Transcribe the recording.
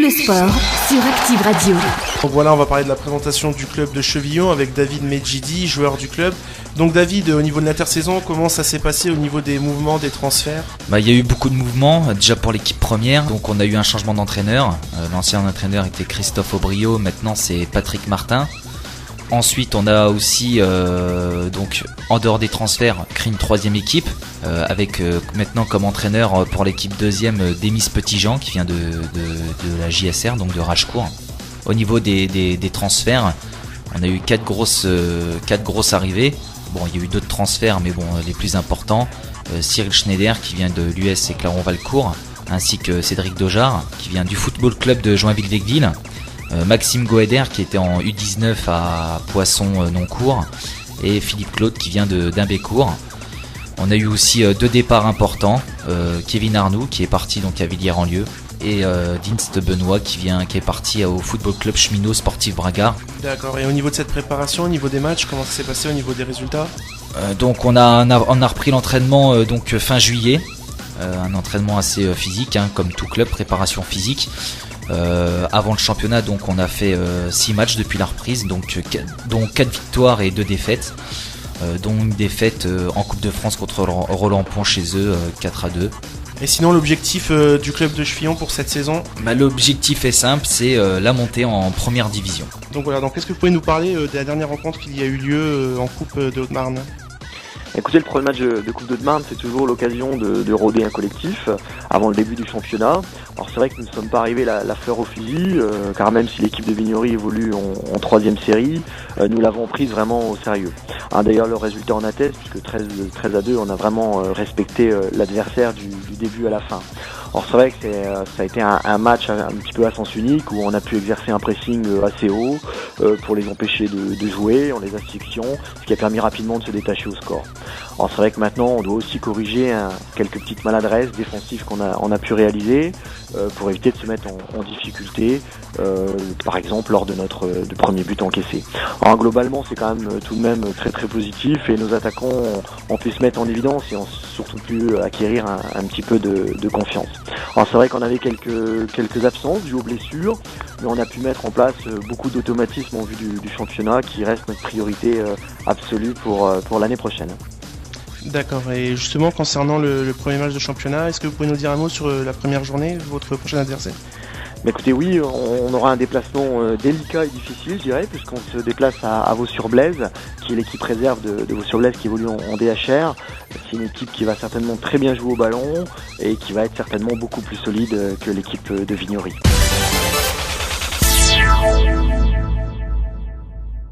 le sport sur Active Radio. Donc voilà, on va parler de la présentation du club de Chevillon avec David Medjidi, joueur du club. Donc David, au niveau de l'intersaison, comment ça s'est passé au niveau des mouvements, des transferts ? Il y a eu beaucoup de mouvements, déjà pour l'équipe première. Donc on a eu un changement d'entraîneur. L'ancien entraîneur était Christophe Aubrio, maintenant c'est Patrick Martin. Ensuite, on a aussi, donc, en dehors des transferts, créé une troisième équipe avec maintenant comme entraîneur pour l'équipe deuxième Demis Petitjean qui vient de la JSR, donc de Rachecourt. Au niveau des transferts, on a eu quatre grosses arrivées. Bon, il y a eu d'autres transferts, mais bon, les plus importants, Cyril Schneider qui vient de l'US et Clermont-Valcourt, ainsi que Cédric Dojar qui vient du Football Club de Joinville-Vecqueville. Maxime Goeder qui était en U19 à Poisson-Noncourt et Philippe Claude qui vient d'Imbécourt. On a eu aussi deux départs importants, Kevin Arnoux qui est parti donc à Villiers-en-Lieu et Dinst Benoît qui est parti au Football Club Cheminot Sportif Bragard. D'accord, et au niveau de cette préparation, au niveau des matchs, comment ça s'est passé au niveau des résultats ? Donc on a repris l'entraînement donc fin juillet, un entraînement assez physique, comme tout club, préparation physique. Avant le championnat, donc on a fait 6 matchs depuis la reprise, dont 4 victoires et 2 défaites, dont une défaite en Coupe de France contre Roland-Pont chez eux, 4-2. Et sinon l'objectif du club de Chevillon pour cette saison ? L'objectif est simple, c'est la montée en première division. Donc voilà, donc est-ce que vous pouvez nous parler de la dernière rencontre qu'il y a eu lieu en Coupe de Haute-Marne ? Écoutez, le premier match de Coupe de Haute-Marne, c'est toujours l'occasion de rôder un collectif avant le début du championnat. Alors c'est vrai que nous ne sommes pas arrivés la fleur au fusil, car même si l'équipe de Vignory évolue en 3e série, nous l'avons prise vraiment au sérieux. D'ailleurs, le résultat en atteste, puisque 13-2, on a vraiment respecté l'adversaire du début à la fin. Alors c'est vrai que ça a été un match un petit peu à sens unique, où on a pu exercer un pressing assez haut pour les empêcher de jouer, en les asphyxiant, ce qui a permis rapidement de se détacher au score. Alors c'est vrai que maintenant on doit aussi corriger quelques petites maladresses défensives qu'on a pu réaliser pour éviter de se mettre en difficulté, par exemple lors de notre premier but encaissé. Alors globalement c'est quand même tout de même très très positif et nos attaquants ont pu se mettre en évidence et ont surtout pu acquérir un petit peu de confiance. Alors c'est vrai qu'on avait quelques absences dues aux blessures, mais on a pu mettre en place beaucoup d'automatismes en vue du championnat qui reste notre priorité absolue pour l'année prochaine. D'accord, et justement concernant le premier match de championnat, est-ce que vous pouvez nous dire un mot sur la première journée, votre prochain adversaire ? Écoutez, oui, on aura un déplacement délicat et difficile, je dirais, puisqu'on se déplace à Vaux-sur-Blaise, qui est l'équipe réserve de Vaux-sur-Blaise qui évolue en DHR. C'est une équipe qui va certainement très bien jouer au ballon et qui va être certainement beaucoup plus solide que l'équipe de Vignory.